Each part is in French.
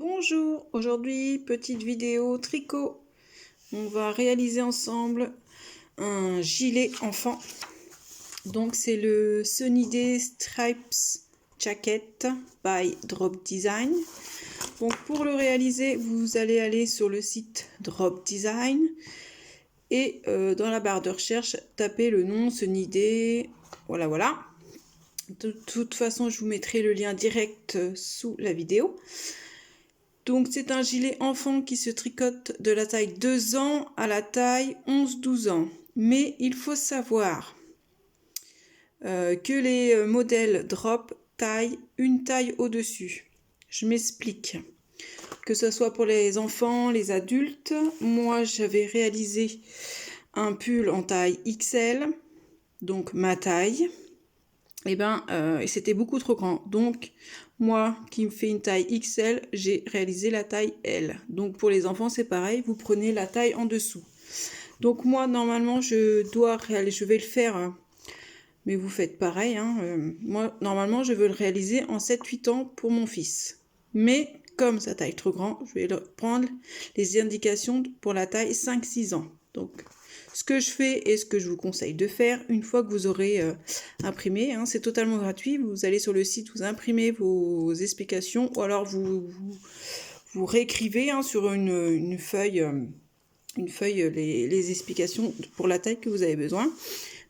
Bonjour, aujourd'hui petite vidéo tricot. On va réaliser ensemble un gilet enfant. Donc c'est le Sunny Day Stripes Jacket by Drop Design. Donc pour le réaliser, vous allez aller sur le site Drop Design et dans la barre de recherche, tapez le nom Sunny Day. Voilà. De toute façon, je vous mettrai le lien direct sous la vidéo. Donc c'est un gilet enfant qui se tricote de la taille 2 ans à la taille 11-12 ans. Mais il faut savoir que les modèles drop taillent une taille au-dessus. Je m'explique. Que ce soit pour les enfants, les adultes, moi j'avais réalisé un pull en taille XL, donc ma taille. Et c'était beaucoup trop grand. Donc, moi qui me fais une taille XL, j'ai réalisé la taille L. Donc, pour les enfants, c'est pareil. Vous prenez la taille en dessous. Donc, moi, normalement, je vais le faire. Hein, mais vous faites pareil. Hein, moi, normalement, je veux le réaliser en 7-8 ans pour mon fils. Mais, comme sa taille est trop grand, je vais prendre les indications pour la taille 5-6 ans. Donc, ce que je fais et ce que je vous conseille de faire une fois que vous aurez imprimé, hein, c'est totalement gratuit. Vous allez sur le site, vous imprimez vos explications ou alors vous réécrivez hein, sur une feuille les explications pour la taille que vous avez besoin.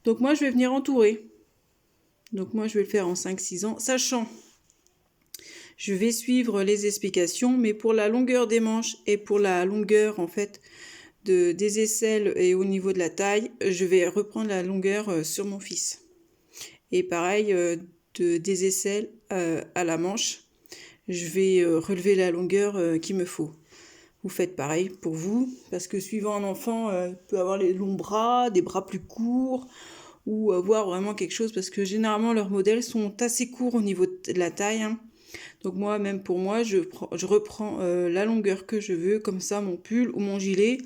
Donc moi je vais venir entourer. Donc moi je vais le faire en 5-6 ans, sachant je vais suivre les explications, mais pour la longueur des manches et pour la longueur en fait des aisselles et au niveau de la taille, je vais reprendre la longueur sur mon fils. Et pareil, des aisselles à la manche, je vais relever la longueur qu'il me faut. Vous faites pareil pour vous, parce que suivant un enfant, il peut avoir les longs bras, des bras plus courts, ou avoir vraiment quelque chose, parce que généralement leurs modèles sont assez courts au niveau de la taille. Hein. Donc moi, même pour moi, je reprends la longueur que je veux, comme ça mon pull ou mon gilet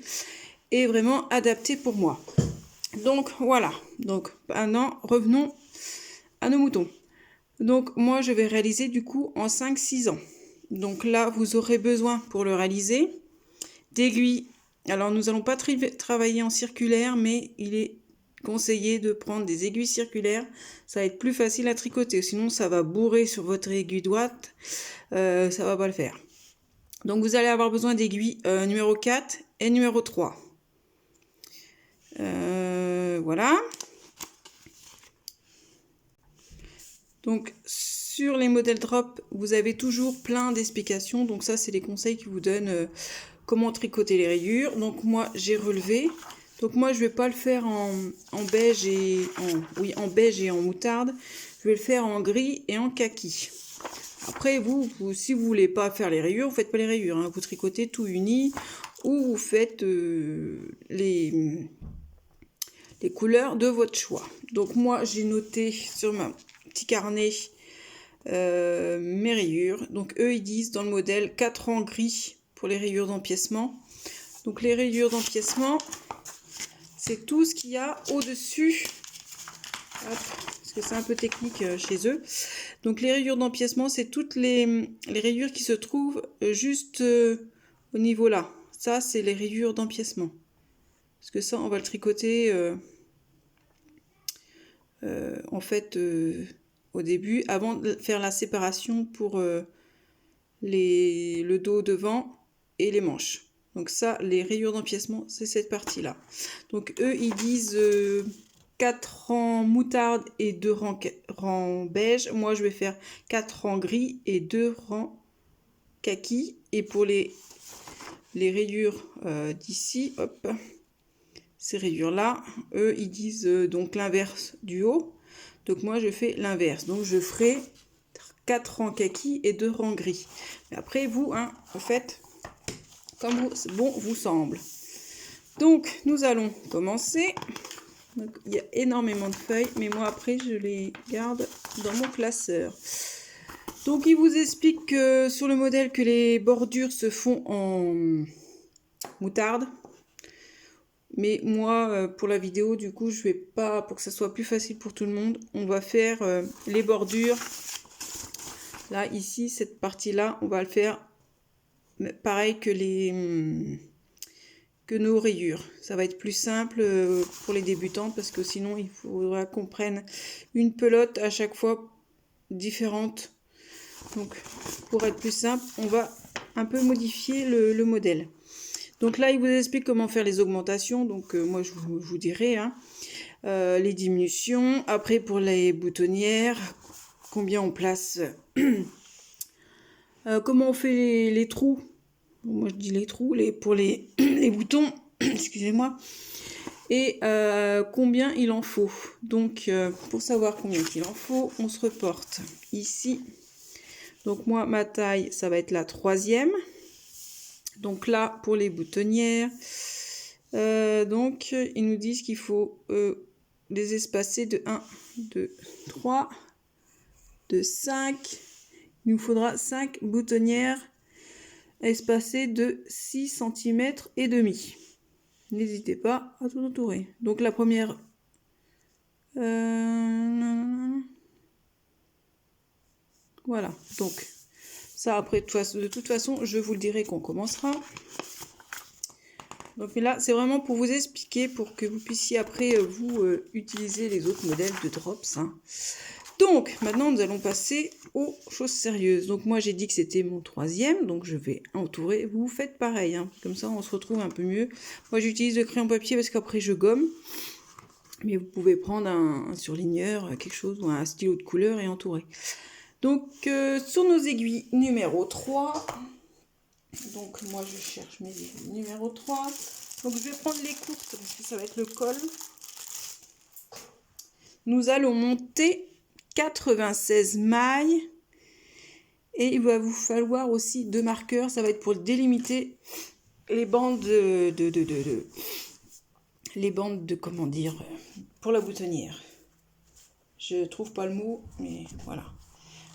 est vraiment adapté pour moi. Donc voilà, donc maintenant revenons à nos moutons. Donc moi je vais réaliser du coup en 5-6 ans. Donc là vous aurez besoin pour le réaliser d'aiguilles. Alors nous n'allons pas travailler en circulaire, mais il est conseillé de prendre des aiguilles circulaires, ça va être plus facile à tricoter, sinon ça va bourrer sur votre aiguille droite, ça va pas le faire. Donc vous allez avoir besoin d'aiguilles numéro 4 et numéro 3. Voilà. Donc sur les modèles drop, vous avez toujours plein d'explications, donc ça c'est les conseils qui vous donnent comment tricoter les rayures. Donc moi j'ai relevé. Donc moi je vais pas le faire en beige en beige et en moutarde. Je vais le faire en gris et en kaki. Après vous si vous voulez pas faire les rayures, vous faites pas les rayures. Hein. Vous tricotez tout uni ou vous faites les couleurs de votre choix. Donc moi j'ai noté sur ma petit carnet mes rayures. Donc eux ils disent dans le modèle 4 en gris pour les rayures d'empiècement. Donc les rayures d'empiècement, c'est tout ce qu'il y a au-dessus. Parce que c'est un peu technique chez eux. Donc les rayures d'empiècement, c'est toutes les rayures qui se trouvent juste au niveau là. Ça, c'est les rayures d'empiècement. Parce que ça, on va le tricoter en fait au début, avant de faire la séparation pour le dos devant et les manches. Donc ça, les rayures d'empiècement, c'est cette partie-là. Donc eux, ils disent 4 rangs moutarde et 2 rangs beige. Moi, je vais faire 4 rangs gris et 2 rangs kaki. Et pour les rayures d'ici, hop, ces rayures-là, eux, ils disent donc l'inverse du haut. Donc moi, je fais l'inverse. Donc je ferai 4 rangs kaki et 2 rangs gris. Mais après, vous, hein, en fait, comme bon vous semble. Donc, nous allons commencer. Donc, il y a énormément de feuilles, mais moi, après, je les garde dans mon classeur. Donc, il vous explique que sur le modèle que les bordures se font en moutarde. Mais moi, pour la vidéo, du coup, je vais pas, pour que ça soit plus facile pour tout le monde, on va faire les bordures. Là, ici, cette partie-là, on va le faire pareil que nos rayures. Ça va être plus simple pour les débutants parce que sinon il faudra qu'on prenne une pelote à chaque fois différente. Donc pour être plus simple, on va un peu modifier le modèle. Donc là, il vous explique comment faire les augmentations. Donc moi, je vous dirai hein, les diminutions. Après, pour les boutonnières, combien on place, comment on fait les trous. Moi, je dis les trous pour les boutons. Excusez-moi. Et combien il en faut. Donc, pour savoir combien il en faut, on se reporte ici. Donc moi, ma taille, ça va être la 3e. Donc là, pour les boutonnières, donc ils nous disent qu'il faut les espacer de 1, 2, 3, de 5. Il nous faudra 5 boutonnières espacées de 6 cm et demi. N'hésitez pas à tout entourer. Donc la première... voilà, donc ça après de toute façon je vous le dirai qu'on commencera. Donc mais là c'est vraiment pour vous expliquer, pour que vous puissiez après vous utiliser les autres modèles de drops hein. Donc maintenant nous allons passer aux choses sérieuses. Donc moi j'ai dit que c'était mon 3e, donc je vais entourer. Vous faites pareil hein. Comme ça on se retrouve un peu mieux. Moi j'utilise le crayon papier parce qu'après je gomme, mais vous pouvez prendre un surligneur, quelque chose, ou un stylo de couleur et entourer. Donc sur nos aiguilles numéro 3, donc moi je cherche mes aiguilles numéro 3, donc je vais prendre les courtes parce que ça va être le col. Nous allons monter 96 mailles et il va vous falloir aussi 2 marqueurs, ça va être pour délimiter les bandes les bandes de comment dire, pour la boutonnière. Je trouve pas le mot, mais voilà.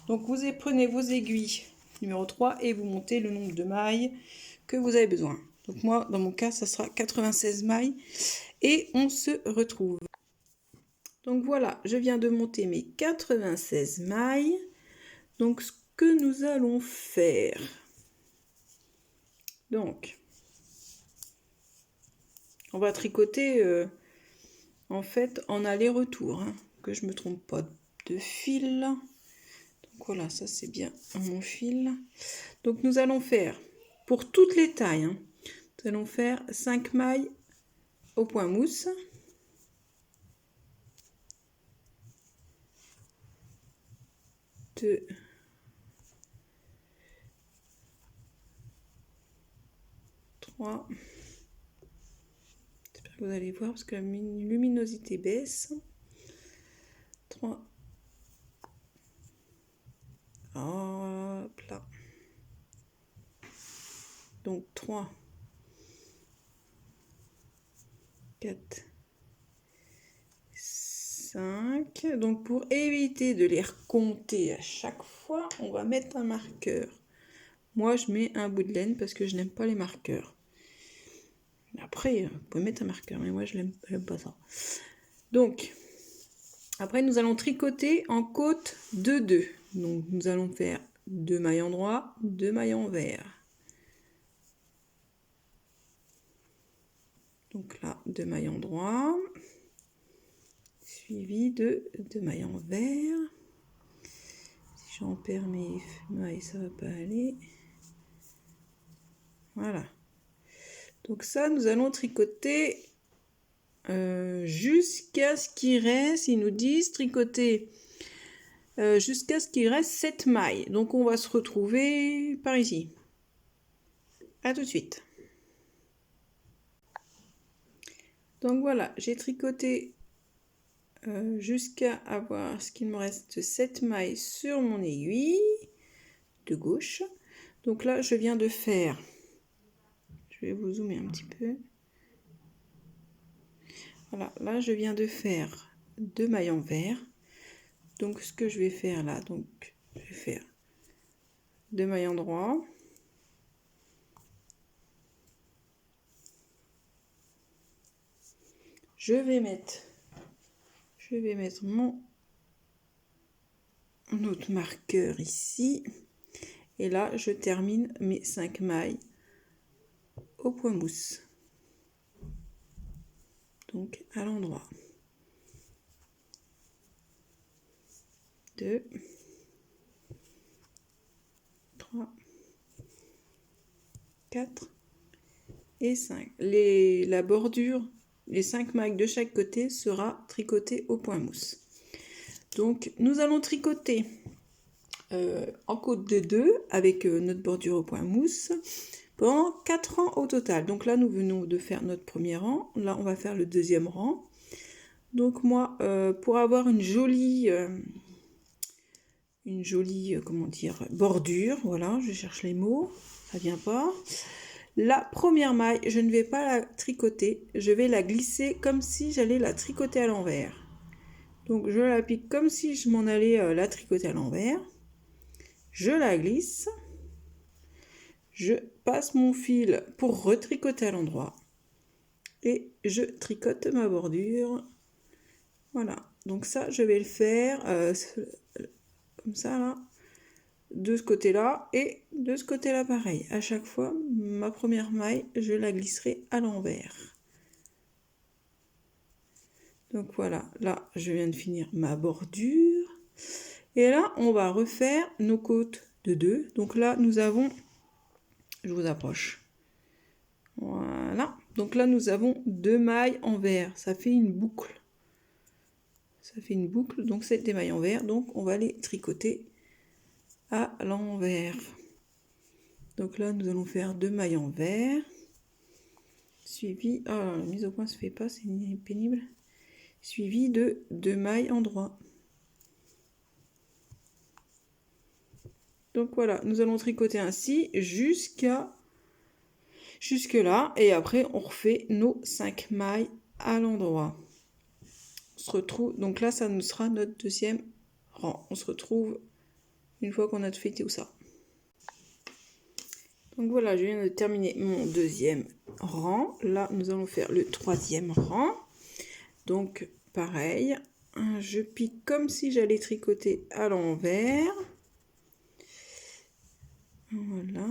Donc vous prenez vos aiguilles numéro 3 et vous montez le nombre de mailles que vous avez besoin. Donc moi, dans mon cas, ça sera 96 mailles et on se retrouve. Donc voilà, je viens de monter mes 96 mailles. Donc ce que nous allons faire, donc on va tricoter en fait en aller-retour, hein, que je me trompe pas de fil. Voilà, ça c'est bien mon fil. Donc nous allons faire, pour toutes les tailles, hein, nous allons faire 5 mailles au point mousse. Deux, 3. J'espère que vous allez voir parce que la luminosité baisse. 3. Hop là. Donc 3, 4, 5. Donc pour éviter de les recompter à chaque fois, on va mettre un marqueur. Moi je mets un bout de laine parce que je n'aime pas les marqueurs. Après, vous pouvez mettre un marqueur, mais moi je n'aime pas ça. Donc, après nous allons tricoter en côte de 2. Donc nous allons faire 2 mailles endroit, 2 mailles envers. Donc là, 2 mailles endroit, suivi de 2 mailles envers. Si j'en perds mes mailles, ça va pas aller. Voilà. Donc ça, nous allons tricoter jusqu'à ce qu'il reste, ils nous disent tricoter jusqu'à ce qu'il reste 7 mailles. Donc on va se retrouver par ici. À tout de suite. Donc voilà, j'ai tricoté jusqu'à avoir ce qu'il me reste 7 mailles sur mon aiguille de gauche. Donc là, je viens de faire, je vais vous zoomer un petit peu. Voilà, là je viens de faire 2 mailles envers. Donc ce que je vais faire là, donc je vais faire 2 mailles endroit. Je vais mettre mon autre marqueur ici Et là, je termine mes 5 mailles au point mousse. Donc, à l'endroit. 2, 3, 4 et 5. La bordure, les 5 mailles de chaque côté sera tricotée au point mousse. Donc, nous allons tricoter en côte de 2 avec notre bordure au point mousse pendant 4 rangs au total. Donc là, nous venons de faire notre premier rang. Là, on va faire le deuxième rang. Donc moi, pour avoir une jolie comment dire, bordure, voilà, je cherche les mots, ça vient pas. La première maille, je ne vais pas la tricoter, je vais la glisser comme si j'allais la tricoter à l'envers. Donc je la pique comme si je m'en allais la tricoter à l'envers. Je la glisse. Je passe mon fil pour retricoter à l'endroit. Et je tricote ma bordure. Voilà. Donc ça, je vais le faire comme ça, là. De ce côté-là et de ce côté-là, pareil. À chaque fois, ma première maille, je la glisserai à l'envers. Donc voilà, là, je viens de finir ma bordure. Et là, on va refaire nos côtes de 2. Donc là, nous avons... Je vous approche. Voilà. Donc là, nous avons 2 mailles en vert. Ça fait une boucle. Ça fait une boucle. Donc, c'est des mailles en vert. Donc, on va les tricoter à l'envers. Donc là, nous allons faire 2 mailles en vert. Suivi... Oh, la mise au point se fait pas, c'est pénible. Suivi de 2 mailles en droit. Donc voilà, nous allons tricoter ainsi jusque là. Et après, on refait nos 5 mailles à l'endroit. On se retrouve... Donc là, ça nous sera notre deuxième rang. On se retrouve une fois qu'on a fait tout ça. Donc voilà, je viens de terminer mon deuxième rang. Là, nous allons faire le troisième rang. Donc, pareil, je pique comme si j'allais tricoter à l'envers. Voilà.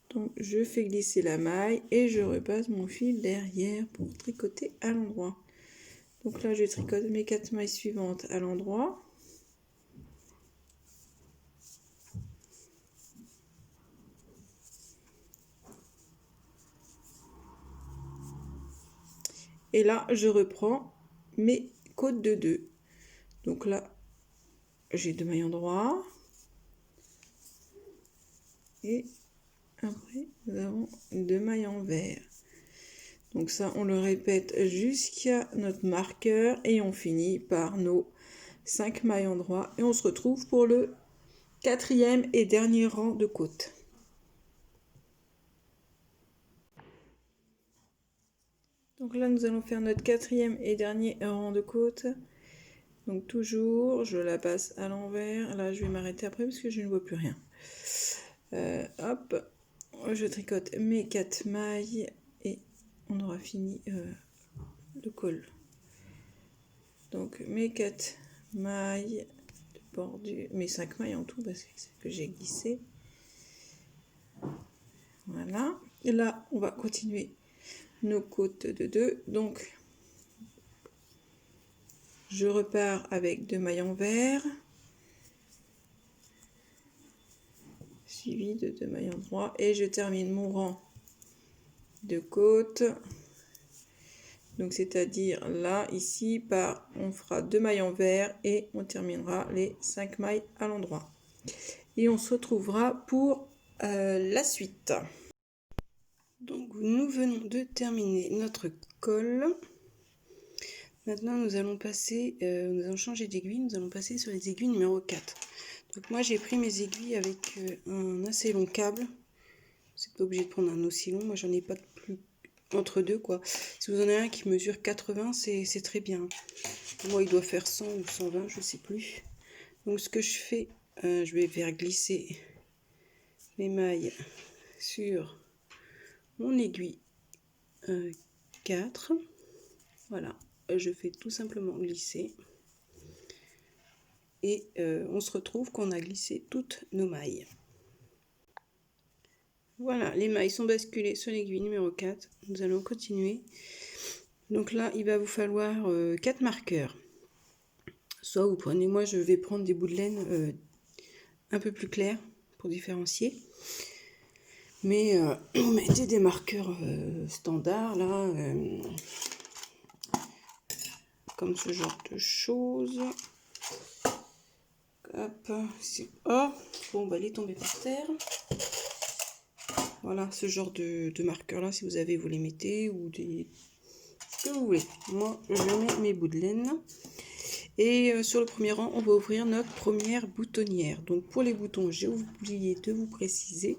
Donc, je fais glisser la maille et je repasse mon fil derrière pour tricoter à l'endroit. Donc là, je tricote mes 4 mailles suivantes à l'endroit. Et là, je reprends mes côtes de 2. Donc là, j'ai 2 mailles en droit. Et après, nous avons 2 mailles en vert. Donc ça, on le répète jusqu'à notre marqueur. Et on finit par nos 5 mailles en droit. Et on se retrouve pour le 4e et dernier rang de côte. Donc là, nous allons faire notre 4e et dernier rang de côte. Donc toujours, je la passe à l'envers. Là, je vais m'arrêter après parce que je ne vois plus rien. Hop, je tricote mes 4 mailles et on aura fini le col. Donc mes 4 mailles de bordure, mes 5 mailles en tout parce que c'est ce que j'ai glissé. Voilà. Et là, on va continuer nos côtes de 2. Donc, je repars avec 2 mailles en vert. Suivi de 2 mailles en droit. Et je termine mon rang de côte. Donc, c'est-à-dire là, ici, on fera 2 mailles en vert et on terminera les 5 mailles à l'endroit. Et on se retrouvera pour la suite. Donc, nous venons de terminer notre col. Maintenant, nous allons passer, nous allons changer d'aiguille. Nous allons passer sur les aiguilles numéro 4. Donc, moi, j'ai pris mes aiguilles avec un assez long câble. C'est pas obligé de prendre un aussi long. Moi, j'en ai pas de plus entre deux, quoi. Si vous en avez un qui mesure 80, c'est très bien. Moi, il doit faire 100 ou 120, je sais plus. Donc, ce que je fais, je vais faire glisser mes mailles sur mon aiguille 4. Voilà, je fais tout simplement glisser. et on se retrouve quand on a glissé toutes nos mailles. Voilà, les mailles sont basculées sur l'aiguille numéro 4. Nous allons continuer. Donc là, il va vous falloir 4 marqueurs. Soit vous prenez, moi je vais prendre des bouts de laine un peu plus clairs pour différencier. Mais vous mettez des marqueurs standards là, comme ce genre de choses. Hop, oh, bon, bah, il est tombé par terre. Voilà, ce genre de marqueurs là, si vous avez, vous les mettez, ou des... ce que vous voulez. Moi, je mets mes bouts de laine. Et sur le premier rang, on va ouvrir notre première boutonnière. Donc pour les boutons, j'ai oublié de vous préciser,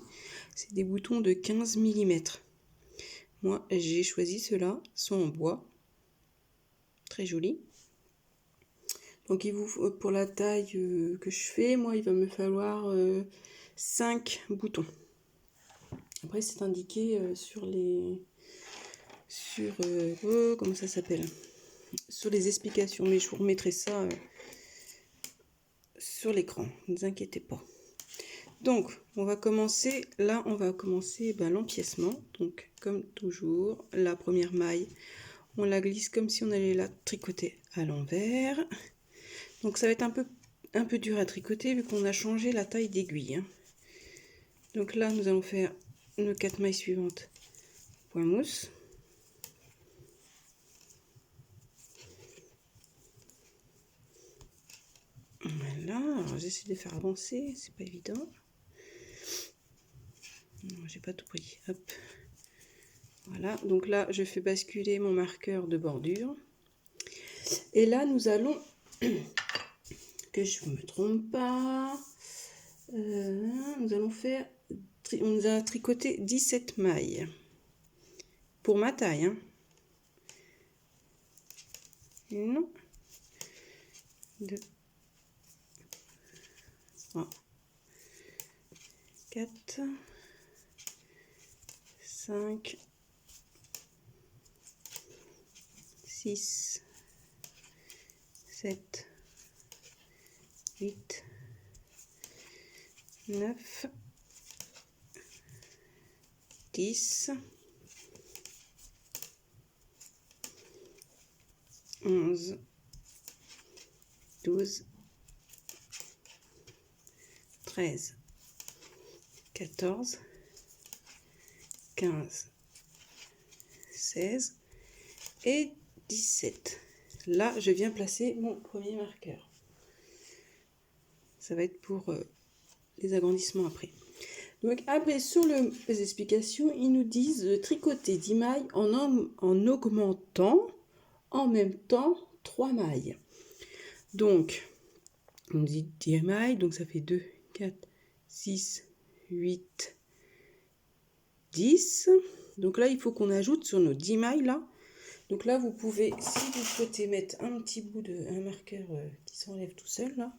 c'est des boutons de 15 mm. Moi, j'ai choisi ceux-là, ils sont en bois. Très joli. Donc il vous, pour la taille que je fais, moi, il va me falloir 5 boutons. Après, c'est indiqué sur les... comment ça s'appelle? Sur les explications, mais je vous remettrai ça sur l'écran, ne vous inquiétez pas. Donc, on va commencer, là, on va commencer l'empiècement. Donc, comme toujours, la première maille, on la glisse comme si on allait la tricoter à l'envers. Donc, ça va être un peu dur à tricoter vu qu'on a changé la taille d'aiguille. Hein. Donc là, nous allons faire nos 4 mailles suivantes, point mousse. Voilà, alors j'essaie de faire avancer, c'est pas évident. J'ai pas tout pris. Hop. Voilà, donc là je fais basculer mon marqueur de bordure. Et là nous allons, que je ne me trompe pas, nous allons faire, on a tricoté 17 mailles. Pour ma taille. Hein. 1, 2, 3, 4, 5, 6, 7, 8, 9, 10, 11, 12, 13, 14, 15, 16 et 17. Là, je viens placer mon premier marqueur. Ça va être pour les agrandissements après. Donc après, sur les explications, ils nous disent de tricoter 10 mailles en augmentant en même temps 3 mailles. Donc, on dit 10 mailles, donc ça fait 2, 4, 6, 8, 10. Donc là, il faut qu'on ajoute sur nos 10 mailles là. Donc là, vous pouvez, si vous souhaitez mettre un petit bout un marqueur qui s'enlève tout seul là,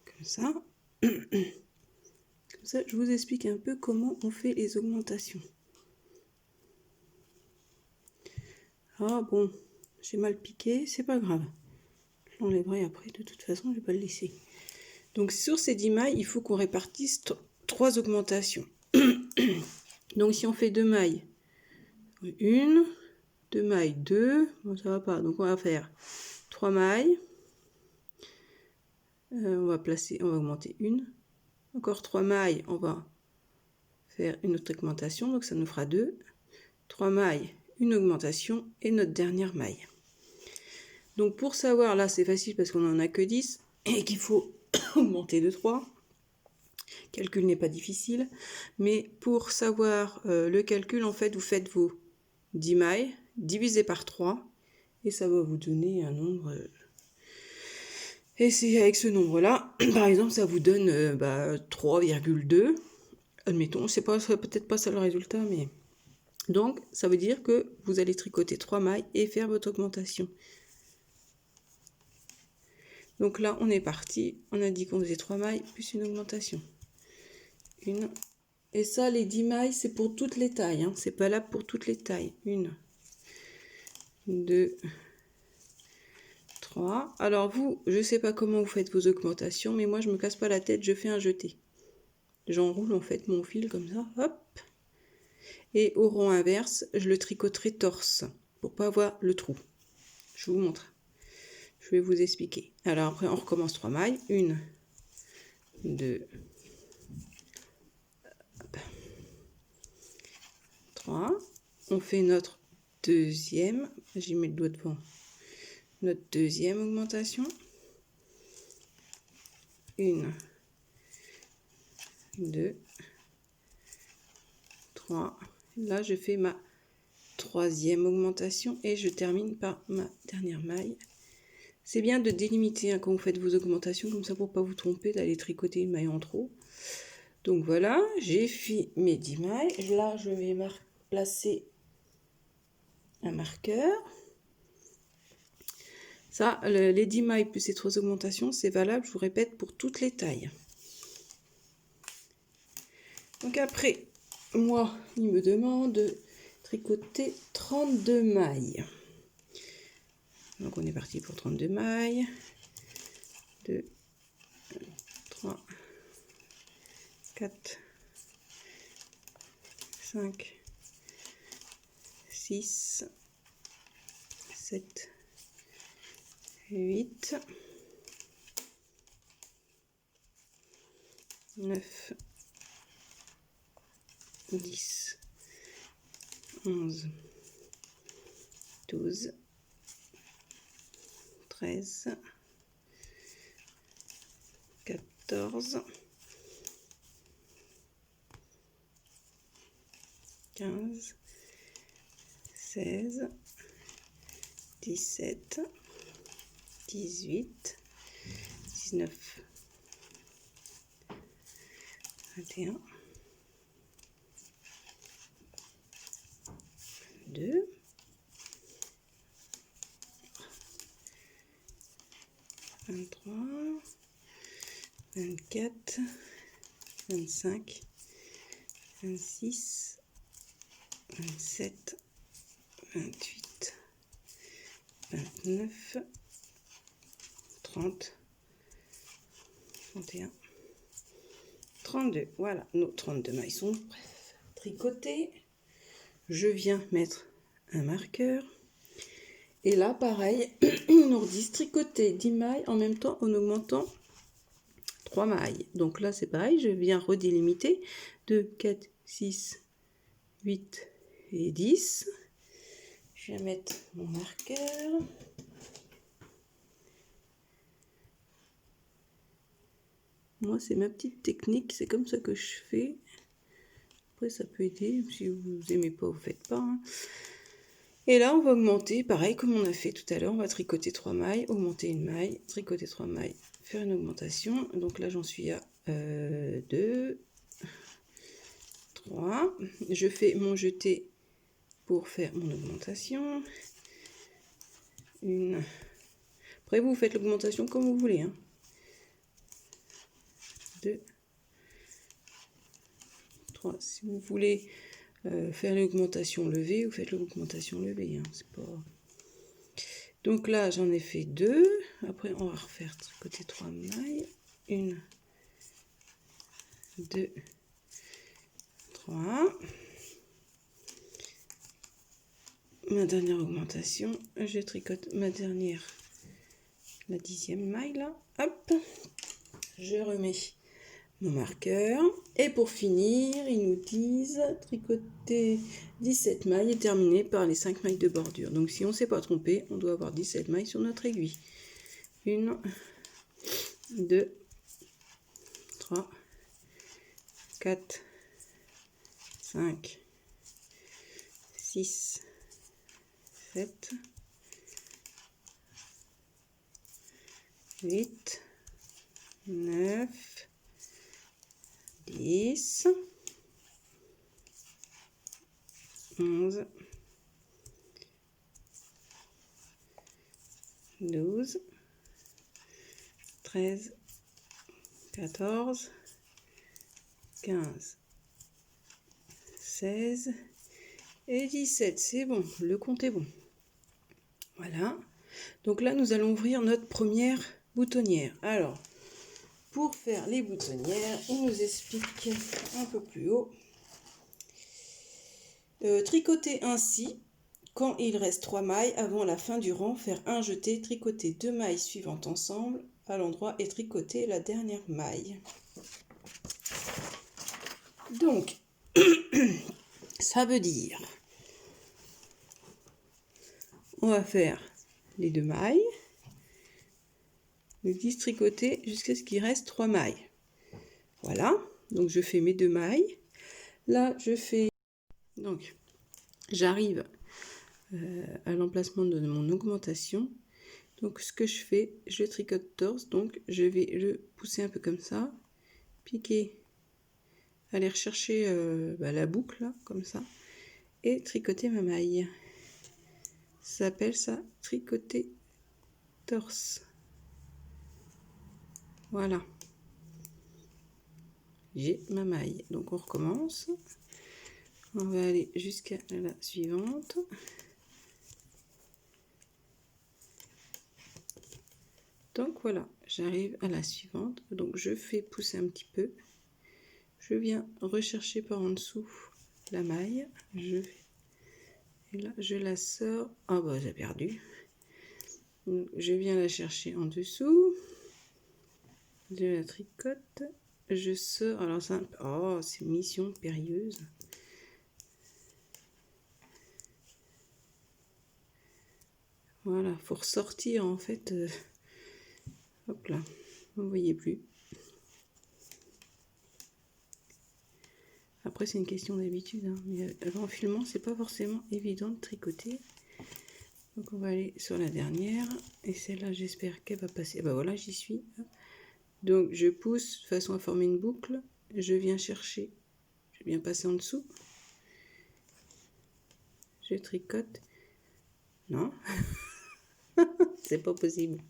comme ça. Comme ça, je vous explique un peu comment on fait les augmentations. Ah bon, j'ai mal piqué, c'est pas grave. Je l'enlèverai après, de toute façon, je vais pas le laisser. Donc sur ces 10 mailles, il faut qu'on répartisse 3 augmentations. Donc si on fait 2 mailles, 1, 2 mailles, 2, bon ça va pas, donc on va faire 3 mailles. On va augmenter une. Encore 3 mailles, on va faire une autre augmentation, donc ça nous fera 2. 3 mailles, une augmentation et notre dernière maille. Donc pour savoir, là c'est facile parce qu'on n'en a que 10 et qu'il faut augmenter de 3. Le calcul n'est pas difficile, mais pour savoir le calcul, en fait, vous faites vos 10 mailles divisé par 3 et ça va vous donner un nombre. Et c'est avec ce nombre-là, par exemple, ça vous donne 3,2. Admettons, c'est peut-être pas ça le résultat, mais... Donc, ça veut dire que vous allez tricoter 3 mailles et faire votre augmentation. Donc là, on est parti. On a dit qu'on faisait 3 mailles plus une augmentation. Une. Et ça, les 10 mailles, c'est pour toutes les tailles. Hein. C'est pas là pour toutes les tailles. 1, 2, 3. Alors vous, je sais pas comment vous faites vos augmentations, mais moi je me casse pas la tête, je fais un jeté. J'enroule en fait mon fil comme ça, hop. Et au rond inverse, je le tricoterai torse pour pas avoir le trou. Je vous montre. Je vais vous expliquer. Alors après, on recommence 3 mailles. 1, 2, 3. On fait notre deuxième. J'y mets le doigt devant. Notre deuxième augmentation. 1, 2, 3. Là, je fais ma troisième augmentation et je termine par ma dernière maille. C'est bien de délimiter quand vous faites vos augmentations, comme ça pour pas vous tromper d'aller tricoter une maille en trop. Donc voilà, j'ai fait mes 10 mailles. Là, je vais placer un marqueur. Ça, les 10 mailles plus ces 3 augmentations, c'est valable, je vous répète, pour toutes les tailles. Donc après, moi, il me demande de tricoter 32 mailles. Donc on est parti pour 32 mailles. 2, 3, 4, 5, 6, 7, 8, 9, 10, 11, 12, 13, 14, 15, 16, 17, 18, 19, 21, 22, 23, 24, 25, 26, 27, 28, 29, 30, 31, 32. Voilà, nos 32 mailles sont tricotées. Je viens mettre un marqueur. Et là, pareil, ils nous disent tricoter 10 mailles en même temps en augmentant 3 mailles. Donc là, c'est pareil, je viens redélimiter 2, 4, 6, 8 et 10. Je viens mettre mon marqueur. Moi, c'est ma petite technique, c'est comme ça que je fais. Après, ça peut aider. Si vous n'aimez pas, vous ne faites pas. Hein. Et là, on va augmenter, pareil comme on a fait tout à l'heure. On va tricoter 3 mailles, augmenter une maille, tricoter 3 mailles, faire une augmentation. Donc là, j'en suis à 2, 3. Je fais mon jeté pour faire mon augmentation. Une. Après, vous faites l'augmentation comme vous voulez. Hein. 2, 3. Si vous voulez faire l'augmentation levée, vous faites l'augmentation levée. Hein. C'est pas... Donc là, j'en ai fait 2. Après, on va refaire tricoter 3 mailles. 1, 2, 3. Ma dernière augmentation, je tricote ma dernière, la 10e maille là. Hop, je remets mon marqueur. Et pour finir, ils nous disent tricoter 17 mailles et terminer par les 5 mailles de bordure. Donc si on ne s'est pas trompé, on doit avoir 17 mailles sur notre aiguille. 1, 2, 3, 4, 5, 6, 7, 8, 9, 10, 11, 12, 13, 14, 15, 16 et 17. C'est bon, le compte est bon. Voilà. Donc là, nous allons ouvrir notre première boutonnière. Alors, pour faire les boutonnières, il nous explique un peu plus haut. Tricoter ainsi, quand il reste 3 mailles avant la fin du rang, faire un jeté, tricoter 2 mailles suivantes ensemble à l'endroit et tricoter la dernière maille. Donc, ça veut dire, on va faire les 2 mailles, le 10 tricoter jusqu'à ce qu'il reste 3 mailles. Voilà, donc je fais mes 2 mailles. Là, je fais, donc, j'arrive à l'emplacement de mon augmentation. Donc, ce que je fais, je tricote torse, donc je vais le pousser un peu comme ça, piquer, aller rechercher la boucle, là, comme ça, et tricoter ma maille. Ça s'appelle ça tricoter torse. Voilà. J'ai ma maille. Donc on recommence. On va aller jusqu'à la suivante. Donc voilà, j'arrive à la suivante. Donc je fais pousser un petit peu. Je viens rechercher par en dessous la maille. Et là, je la sors. Ah bah j'ai perdu. Donc, je viens la chercher en dessous. Je la tricote. Je sors. Alors ça, oh, c'est mission périlleuse. Voilà, faut ressortir en fait. Hop là, vous ne voyez plus. Après, c'est une question d'habitude, hein, mais en filmant, c'est pas forcément évident de tricoter. Donc, on va aller sur la dernière. Et celle-là, j'espère qu'elle va passer. Bah voilà, j'y suis. Donc, je pousse de façon à former une boucle. Je viens chercher. Je viens passer en dessous. Je tricote. Non. C'est pas possible.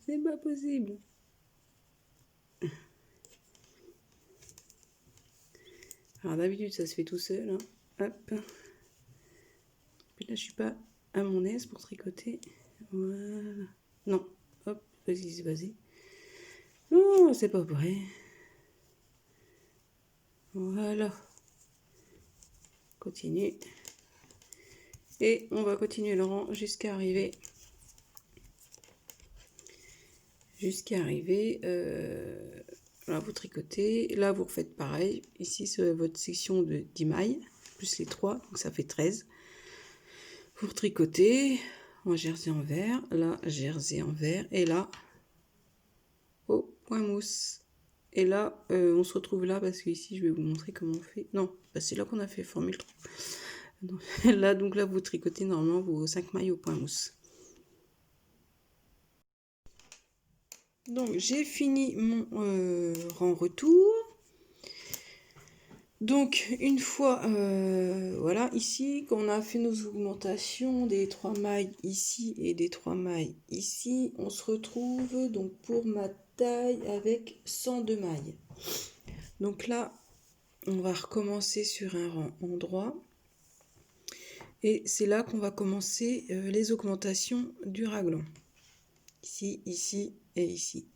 C'est pas possible. Alors, d'habitude, ça se fait tout seul. Hein. Hop. Puis là, je suis pas à mon aise pour tricoter. Voilà. Non. Hop. Vas-y. Non, c'est pas vrai. Voilà. Continue. Et on va continuer le rang jusqu'à arriver. Là, vous tricotez. Là, vous refaites pareil. Ici, c'est votre section de 10 mailles, plus les 3, donc ça fait 13. Vous tricotez en jersey envers. Là, jersey envers. Et là, au point mousse. Et là, on se retrouve là parce que ici, je vais vous montrer comment on fait. Non, bah, c'est là qu'on a fait former le trou. Donc là, vous tricotez normalement vos 5 mailles au point mousse. Donc, j'ai fini mon rang retour. Donc, une fois, voilà, ici, quand on a fait nos augmentations des 3 mailles ici et des 3 mailles ici, on se retrouve donc pour ma taille avec 102 mailles. Donc là, on va recommencer sur un rang endroit. Et c'est là qu'on va commencer les augmentations du raglan. Ici, ici et ici.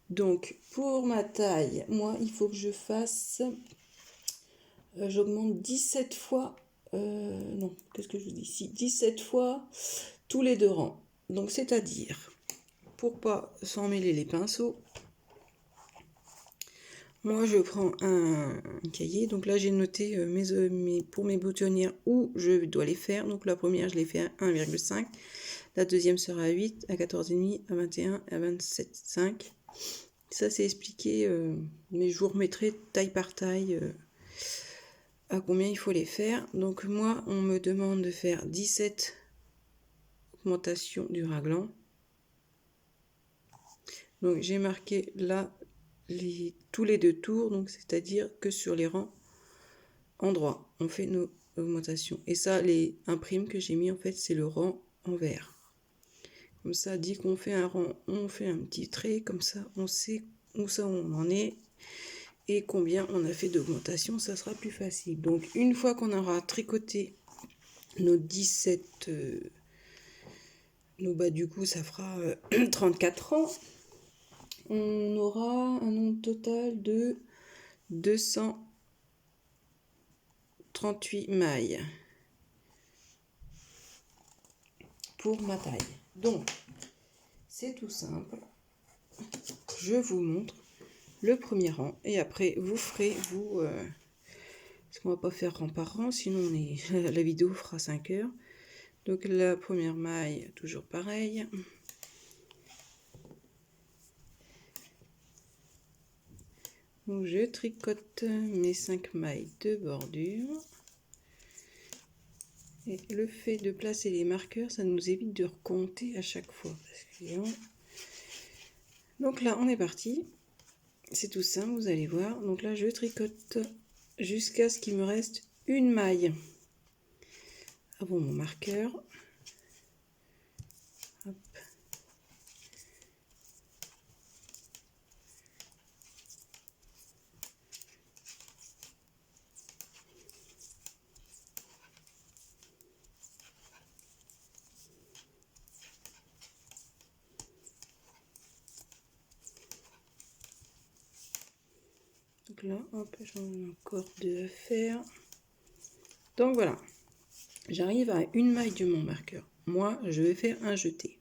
Donc, pour ma taille, moi, il faut que je fasse... j'augmente 17 fois... non, qu'est-ce que je dis ici? 17 fois tous les 2 rangs. Donc, c'est-à-dire, pour pas s'emmêler les pinceaux, moi, je prends un cahier. Donc là, j'ai noté pour mes boutonnières où je dois les faire. Donc la première, je l'ai fait à 1,5. La deuxième sera à 8, à 14,5, à 21, à 27,5. Ça, c'est expliqué, mais je vous remettrai taille par taille à combien il faut les faire. Donc moi, on me demande de faire 17 augmentations du raglan. Donc j'ai marqué là tous les 2 tours, donc c'est-à-dire que sur les rangs endroits, on fait nos augmentations. Et ça, les imprimes que j'ai mis, en fait, c'est le rang envers. Comme ça, dès qu'on fait un rang, on fait un petit trait, comme ça, on sait où ça on en est et combien on a fait d'augmentation, ça sera plus facile. Donc, une fois qu'on aura tricoté nos 17 Donc bah du coup ça fera 34 rangs. On aura un nombre total de 238 mailles pour ma taille. Donc c'est tout simple. Je vous montre le premier rang et après vous ferez vous parce qu'on va pas faire rang par rang, sinon la vidéo fera 5 heures. Donc la première maille, toujours pareil. Donc je tricote mes 5 mailles de bordure. Et le fait de placer les marqueurs, ça nous évite de recompter à chaque fois. Donc là, on est parti. C'est tout simple, vous allez voir. Donc là, je tricote jusqu'à ce qu'il me reste une maille avant mon marqueur. Hop. Donc là, hop, j'en ai encore 2 à faire. Donc voilà, j'arrive à une maille de mon marqueur. Moi, je vais faire un jeté.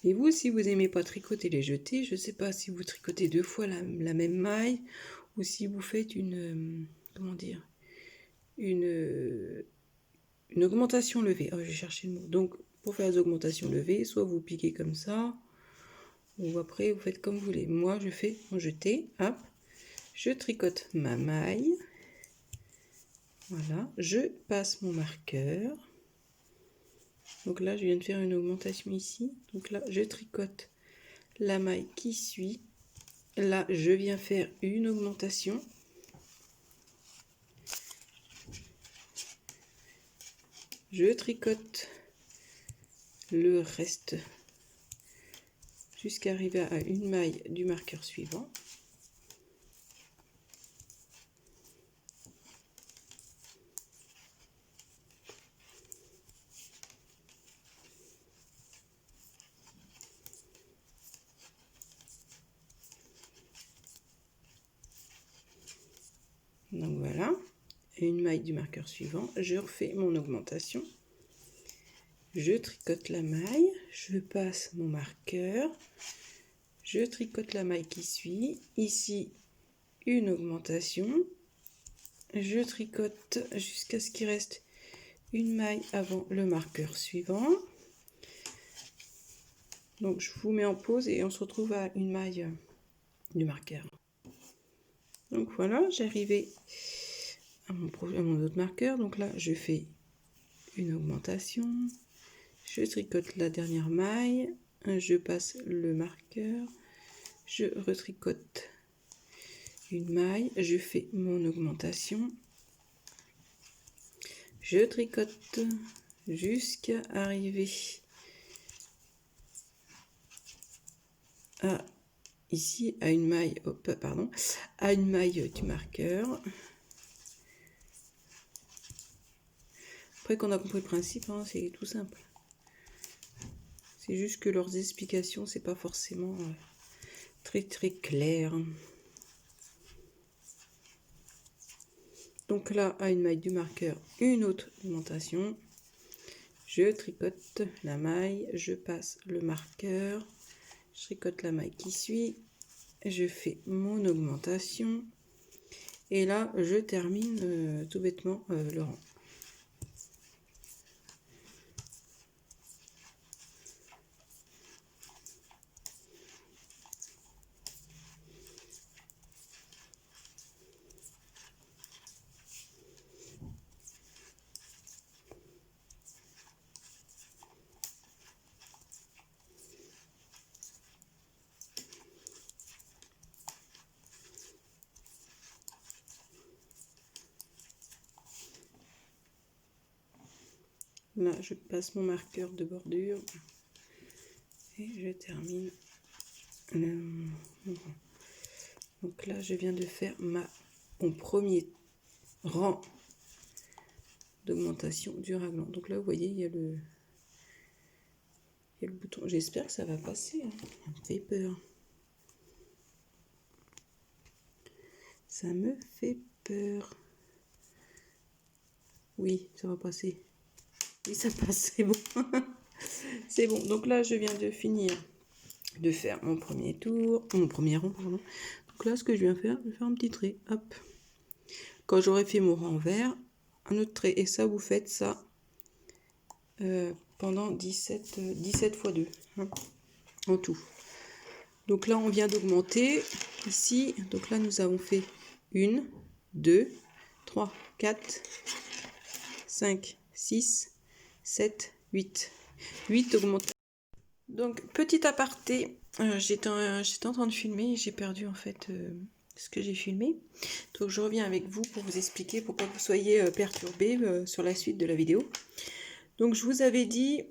Et vous, si vous n'aimez pas tricoter les jetés, je ne sais pas si vous tricotez 2 fois la même maille ou si vous faites une, comment dire, une augmentation levée. Oh, j'ai cherché le mot. Donc, pour faire les augmentations levées, soit vous piquez comme ça, ou après vous faites comme vous voulez. Moi, je fais mon jeté. Hop, je tricote ma maille. Voilà, je passe mon marqueur. Donc là, je viens de faire une augmentation ici. Donc là, je tricote la maille qui suit. Là, je viens faire une augmentation. Je tricote le reste jusqu'à arriver à une maille du marqueur suivant. Donc voilà, une maille du marqueur suivant, je refais mon augmentation, je tricote la maille, je passe mon marqueur, je tricote la maille qui suit, ici une augmentation, je tricote jusqu'à ce qu'il reste une maille avant le marqueur suivant. Donc je vous mets en pause et on se retrouve à une maille du marqueur. Donc voilà, j'ai arrivé à mon autre marqueur. Donc là, je fais une augmentation. Je tricote la dernière maille. Je passe le marqueur. Je retricote une maille. Je fais mon augmentation. Je tricote jusqu'à arriver à ici à une maille, à une maille du marqueur. Après qu'on a compris le principe, hein, c'est tout simple. C'est juste que leurs explications, c'est pas forcément très clair. Donc là, à une maille du marqueur, une autre augmentation. Je tricote la maille, je passe le marqueur, je tricote la maille qui suit, je fais mon augmentation. Et là, je termine tout bêtement le rang. Là, je passe mon marqueur de bordure et je termine. Donc là, je viens de faire mon premier rang d'augmentation du raglan. Donc là, vous voyez, il y Il y a le bouton. J'espère que ça va passer. Hein. Ça me fait peur. Ça me fait peur. Oui, ça va passer. Oui, ça passe, c'est bon. C'est bon. Donc là, je viens de finir de faire mon premier tour. Mon premier rond, pardon. Donc là, ce que je viens faire, je vais faire un petit trait. Hop. Quand j'aurai fait mon rang vert, un autre trait. Et ça, vous faites ça pendant 17 fois 2. Hein, en tout. Donc là, on vient d'augmenter ici. Donc là, nous avons fait 1, 2, 3, 4, 5, 6, 7, 8. 8 augmentations. Donc, petit aparté, j'étais en train de filmer et j'ai perdu en fait ce que j'ai filmé. Donc, je reviens avec vous pour vous expliquer pourquoi vous soyez perturbés sur la suite de la vidéo. Donc, je vous avais dit,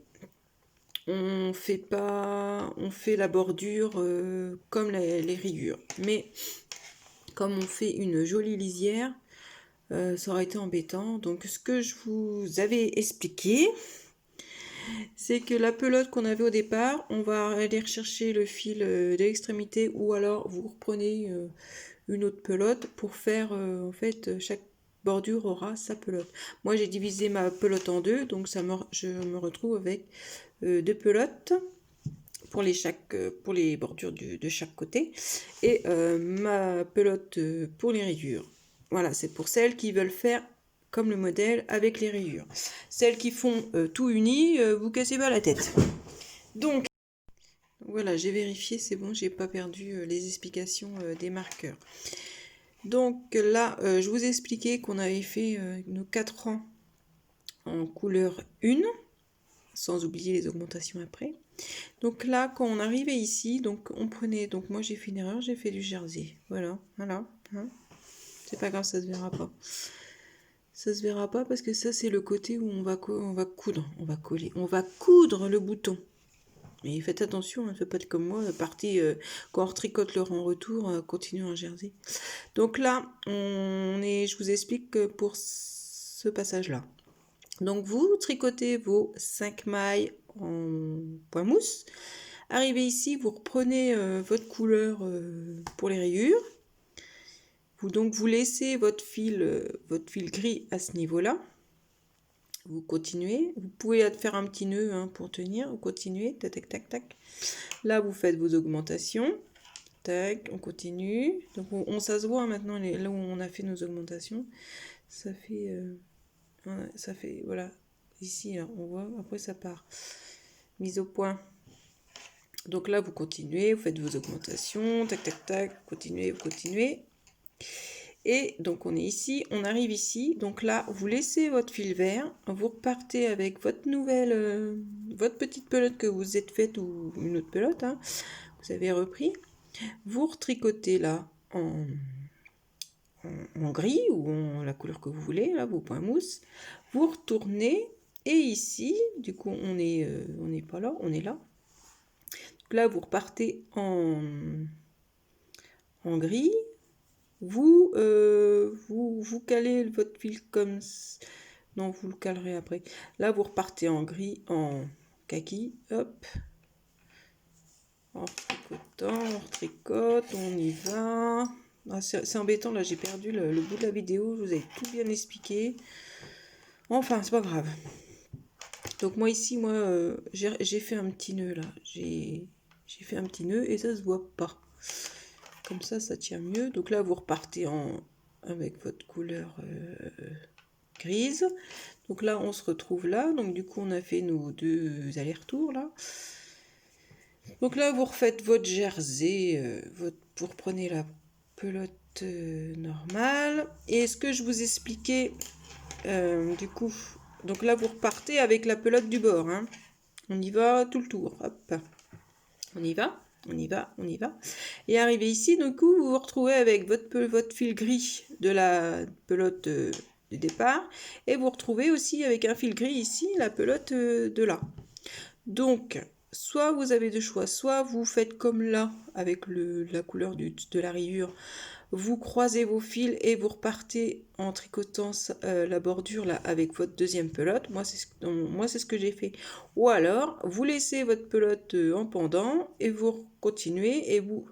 on fait la bordure comme les rayures. Mais comme on fait une jolie lisière, ça aurait été embêtant. Donc, ce que je vous avais expliqué, c'est que la pelote qu'on avait au départ, on va aller rechercher le fil de l'extrémité ou alors vous reprenez une autre pelote pour faire, en fait, chaque bordure aura sa pelote. Moi, j'ai divisé ma pelote en deux, donc je me retrouve avec deux pelotes pour les bordures de chaque côté et ma pelote pour les rayures. Voilà, c'est pour celles qui veulent faire comme le modèle avec les rayures. Celles qui font tout uni, vous cassez pas la tête. Donc voilà, j'ai vérifié, c'est bon, j'ai pas perdu les explications des marqueurs. Donc là, je vous ai expliqué qu'on avait fait nos 4 rangs en couleur 1, sans oublier les augmentations après. Donc là, quand on arrivait ici, donc on prenait, donc moi j'ai fait une erreur, j'ai fait du jersey. Voilà. Hein. C'est pas grave, ça se verra pas. Ça se verra pas parce que ça c'est le côté où on va coudre, on va coller, on va coudre le bouton. Mais faites attention, ne faites pas comme moi, quand on retricote le rang retour, continue en jersey. Donc là, je vous explique que pour ce passage-là. Donc vous tricotez vos 5 mailles en point mousse. Arrivez ici, vous reprenez votre couleur pour les rayures. Vous laissez votre fil gris à ce niveau-là. Vous continuez. Vous pouvez faire un petit nœud pour tenir. Vous continuez. Tac, tac, tac, tac. Là, vous faites vos augmentations. Tac, on continue. Donc, ça se voit maintenant, là où on a fait nos augmentations. Ça fait, voilà. Ici, là, on voit. Après, ça part. Mise au point. Donc là, vous continuez. Vous faites vos augmentations. Tac, tac, tac. Continuez, vous continuez. Et donc on est ici, on arrive ici, donc là vous laissez votre fil vert, vous repartez avec votre votre petite pelote que vous êtes faite ou une autre pelote, vous avez repris, vous retricotez là en gris ou en la couleur que vous voulez, là vos points mousse, vous retournez et ici, du coup on n'est pas là, on est là. Donc là vous repartez en gris. Vous calez votre fil comme... Non, vous le calerez après. Là, vous repartez en gris, en kaki. Hop. En tricotant, on retricote, on y va. Ah, c'est embêtant, là, j'ai perdu le bout de la vidéo. Je vous avais tout bien expliqué. Enfin, c'est pas grave. Donc moi, ici, j'ai fait un petit nœud, là. J'ai fait un petit nœud et ça se voit pas. Comme ça tient mieux. Donc là, vous repartez avec votre couleur grise. Donc là, on se retrouve là. Donc du coup, on a fait nos deux allers-retours là. Donc là, vous refaites votre jersey. Vous reprenez la pelote normale. Et ce que je vous expliquais, du coup, donc là, vous repartez avec la pelote du bord. On y va tout le tour. Hop. On y va. On y va, on y va. Et arrivé ici, du coup, vous vous retrouvez avec votre fil gris de la pelote du départ. Et vous retrouvez aussi avec un fil gris ici, la pelote de là. Donc, soit vous avez deux choix. Soit vous faites comme là, avec la couleur de la rayure. vous croisez vos fils et vous repartez en tricotant la bordure là avec votre deuxième pelote. Moi, c'est ce que j'ai fait. Ou alors, vous laissez votre pelote en pendant et vous continuez et vous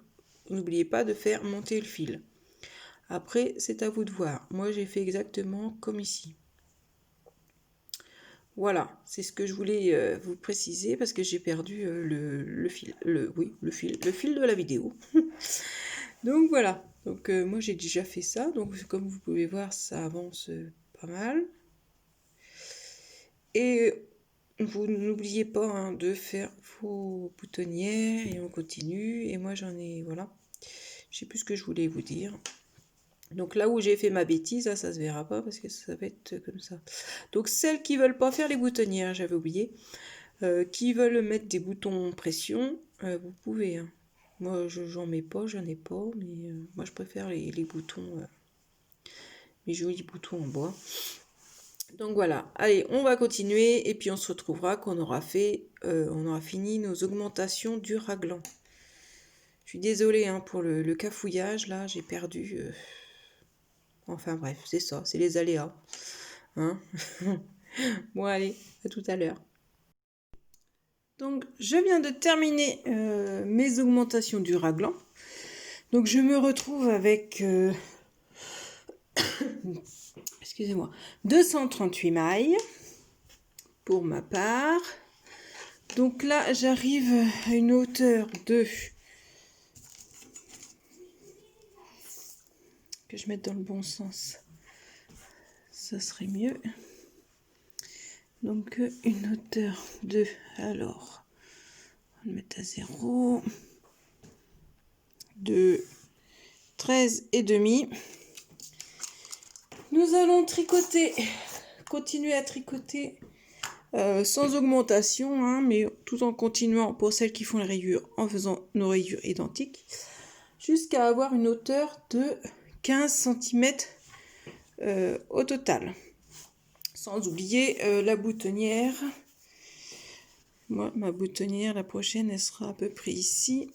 n'oubliez pas de faire monter le fil. Après, c'est à vous de voir. Moi, j'ai fait exactement comme ici. Voilà, c'est ce que je voulais vous préciser parce que j'ai perdu le fil, le fil de la vidéo. Donc voilà, donc moi j'ai déjà fait ça, donc comme vous pouvez voir, ça avance pas mal. Et vous n'oubliez pas hein, de faire vos boutonnières et on continue. Et moi j'en ai, voilà, je sais plus ce que je voulais vous dire. Donc là où j'ai fait ma bêtise, là, ça se verra pas parce que ça va être comme ça. Donc celles qui veulent pas faire les boutonnières, j'avais oublié, qui veulent mettre des boutons pression, vous pouvez. Hein. Moi j'en mets pas, j'en ai pas, mais moi je préfère les boutons, les jolis boutons en bois. Donc voilà, allez, on va continuer et puis on se retrouvera quand on aura fini nos augmentations du raglan. Je suis désolée hein, pour le cafouillage, là j'ai perdu... Enfin bref, c'est ça, c'est les aléas. Hein. Bon allez, à tout à l'heure. Donc je viens de terminer mes augmentations du raglan. Donc je me retrouve avec... excusez-moi, 238 mailles pour ma part. Donc là, j'arrive à une hauteur de... Que je mette dans le bon sens. Ça serait mieux. Donc une hauteur de... Alors, on va le mettre à 0. De 13,5. Nous allons tricoter, continuer à tricoter sans augmentation, hein, mais tout en continuant pour celles qui font les rayures, en faisant nos rayures identiques, jusqu'à avoir une hauteur de 15 cm au total. Sans oublier la boutonnière. Moi, ma boutonnière, la prochaine, elle sera à peu près ici.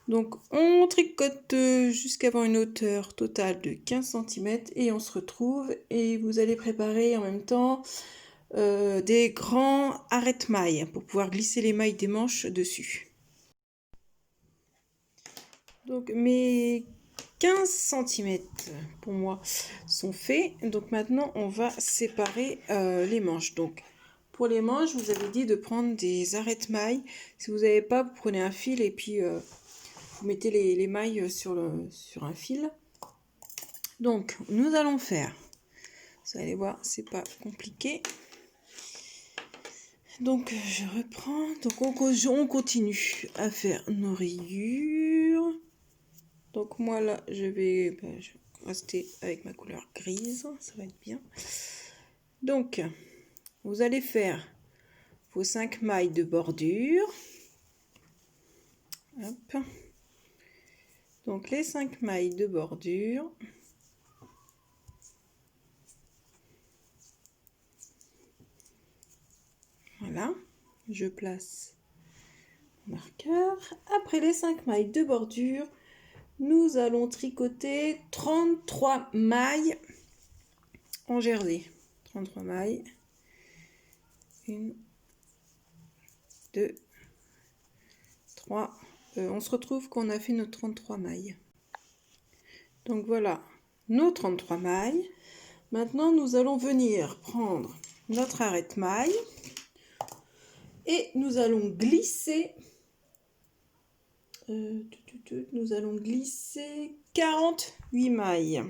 Donc, on tricote jusqu'à avoir une hauteur totale de 15 cm et on se retrouve. Et vous allez préparer en même temps des grands arrête-mailles pour pouvoir glisser les mailles des manches dessus. Donc, mes 15 cm pour moi sont faits. Donc, maintenant, on va séparer les manches. Donc, pour les manches, je vous avais dit de prendre des arrête-mailles. Si vous n'avez pas, vous prenez un fil et puis... vous mettez les mailles sur un fil. Donc, nous allons faire, vous allez voir, c'est pas compliqué. Donc, je reprends. Donc, on continue à faire nos rayures. Donc, moi, là, je vais rester avec ma couleur grise. Ça va être bien. Donc, vous allez faire vos 5 mailles de bordure. Hop. Donc les 5 mailles de bordure. Voilà, je place mon marqueur. Après les 5 mailles de bordure, nous allons tricoter 33 mailles en jersey. 33 mailles. 1, 2, 3. On se retrouve quand on a fait nos 33 mailles. Donc voilà, nos 33 mailles. Maintenant, nous allons venir prendre notre arrête-maille et nous allons glisser. Nous allons glisser 48 mailles.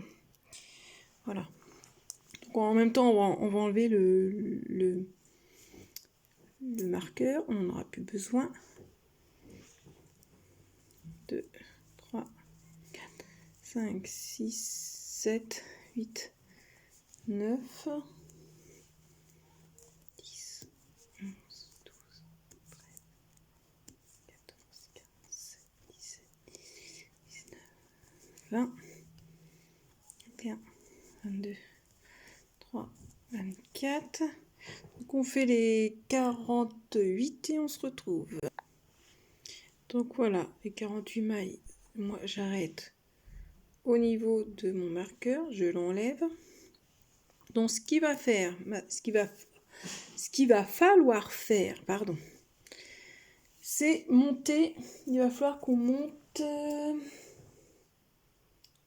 Voilà. Donc en même temps, on va enlever le marqueur. On n'en aura plus besoin. 2, 3, 4, 5, 6, 7, 8, 9, 10, 11, 12, 13, 14, 15, 16, 17, 19, 20, 21, 22, 23, 24. Donc on fait les 48 et on se retrouve. Donc voilà, les 48 mailles, moi j'arrête au niveau de mon marqueur, je l'enlève. Donc ce qu'il va falloir faire, pardon, c'est monter. Il va falloir qu'on monte.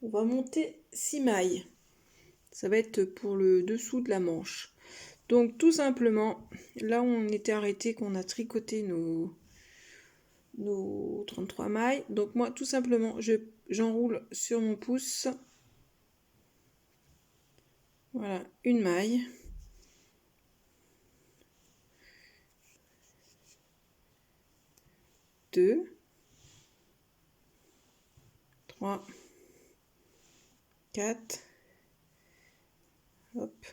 On va monter 6 mailles. Ça va être pour le dessous de la manche. Donc tout simplement, là où on était arrêté, qu'on a tricoté nos 33 mailles. Donc moi, tout simplement, j'enroule sur mon pouce. Voilà, une maille. Deux. 3. 4. Hop.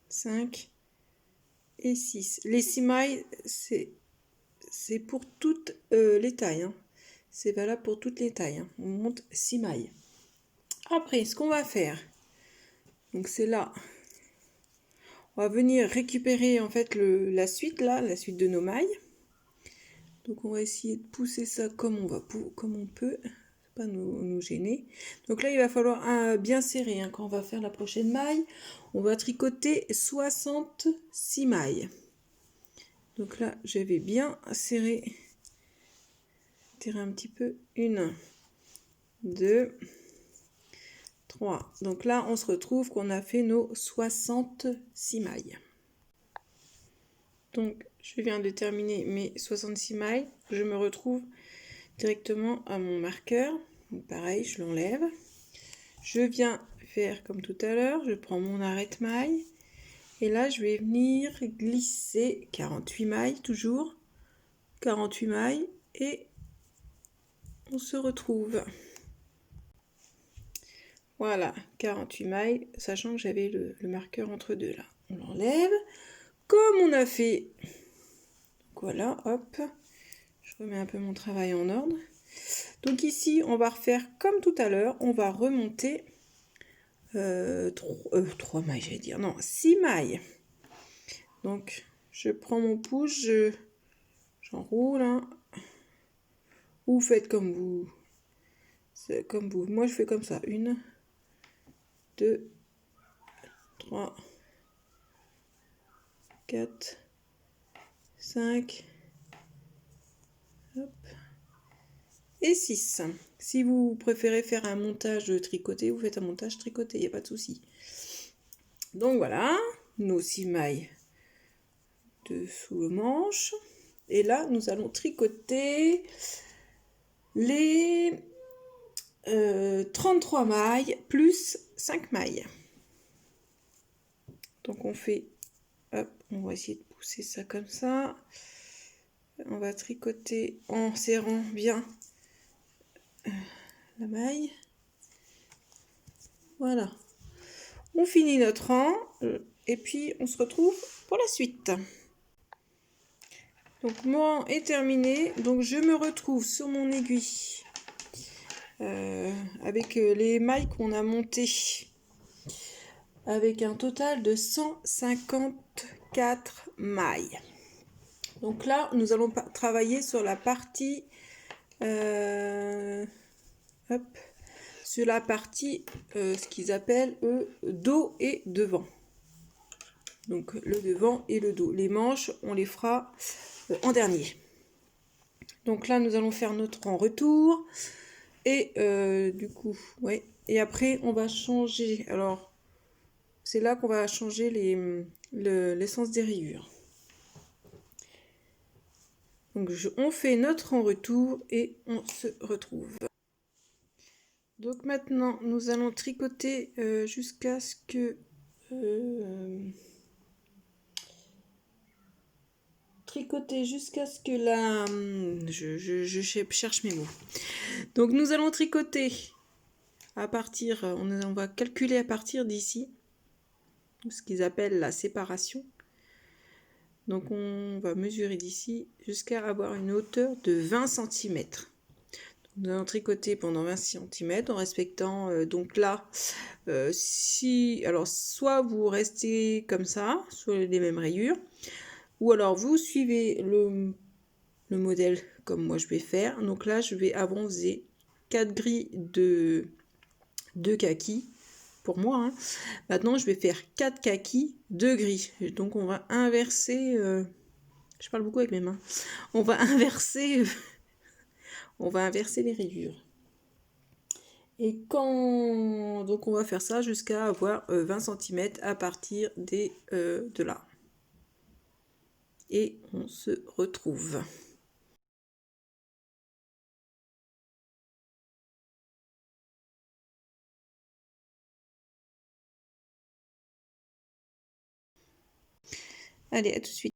5. Et 6. Les 6 mailles, c'est pour toutes les tailles. Hein. C'est valable pour toutes les tailles. Hein. On monte 6 mailles. Après, ce qu'on va faire, donc c'est là, on va venir récupérer en fait la suite là, la suite de nos mailles. Donc on va essayer de pousser ça comme on peut, pas nous gêner. Donc là il va falloir bien serrer hein. Quand on va faire la prochaine maille, on va tricoter 66 mailles. Donc là je vais bien serrer, tirer un petit peu, 1, 2, 3. Donc là on se retrouve qu'on a fait nos 66 mailles. Donc je viens de terminer mes 66 mailles, je me retrouve directement à mon marqueur. Donc pareil, je l'enlève. Je viens faire comme tout à l'heure, je prends mon arrête-maille et là je vais venir glisser 48 mailles toujours. 48 mailles et on se retrouve. Voilà, 48 mailles, sachant que j'avais le marqueur entre deux là. On l'enlève. Comme on a fait, donc voilà, hop, je remets un peu mon travail en ordre. Donc ici, on va refaire comme tout à l'heure, on va remonter 3 mailles, j'allais dire, non, 6 mailles. Donc, je prends mon pouce, j'enroule, hein. Ou faites comme vous. C'est comme vous. Moi, je fais comme ça. 1, 2, 3, 4, 5, hop, et 6. Si vous préférez faire un montage tricoté, vous faites un montage tricoté, il n'y a pas de souci. Donc voilà, nos 6 mailles dessous le manche. Et là, nous allons tricoter les 33 mailles plus 5 mailles. Donc on fait, hop, on va essayer de pousser ça comme ça. On va tricoter en serrant bien la maille. Voilà. On finit notre rang et puis on se retrouve pour la suite. Donc mon rang est terminé. Donc je me retrouve sur mon aiguille avec les mailles qu'on a montées, avec un total de 154 mailles. Donc là, nous allons travailler sur la partie sur la partie ce qu'ils appellent dos et devant. Donc le devant et le dos. Les manches, on les fera en dernier. Donc là, nous allons faire notre en retour. Et du coup, ouais. Et après, on va changer. Alors, c'est là qu'on va changer l'essence des rayures. Donc, on fait notre en retour et on se retrouve. Donc maintenant, nous allons tricoter jusqu'à ce que... la... Je cherche mes mots. Donc nous allons tricoter à partir... On va calculer à partir d'ici, ce qu'ils appellent la séparation. Donc on va mesurer d'ici jusqu'à avoir une hauteur de 20 cm. Nous allons tricoter pendant 20 cm en respectant donc là, alors soit vous restez comme ça, sur les mêmes rayures, ou alors vous suivez le modèle comme moi je vais faire. Donc là je vais avancer 4 gris de kaki pour moi. Hein. Maintenant, je vais faire 4 kakis, 2 gris. Donc, on va inverser... je parle beaucoup avec mes mains. On va inverser les rayures. Et quand... Donc, on va faire ça jusqu'à avoir 20 cm à partir de là. Et on se retrouve. Allez, à tout de suite.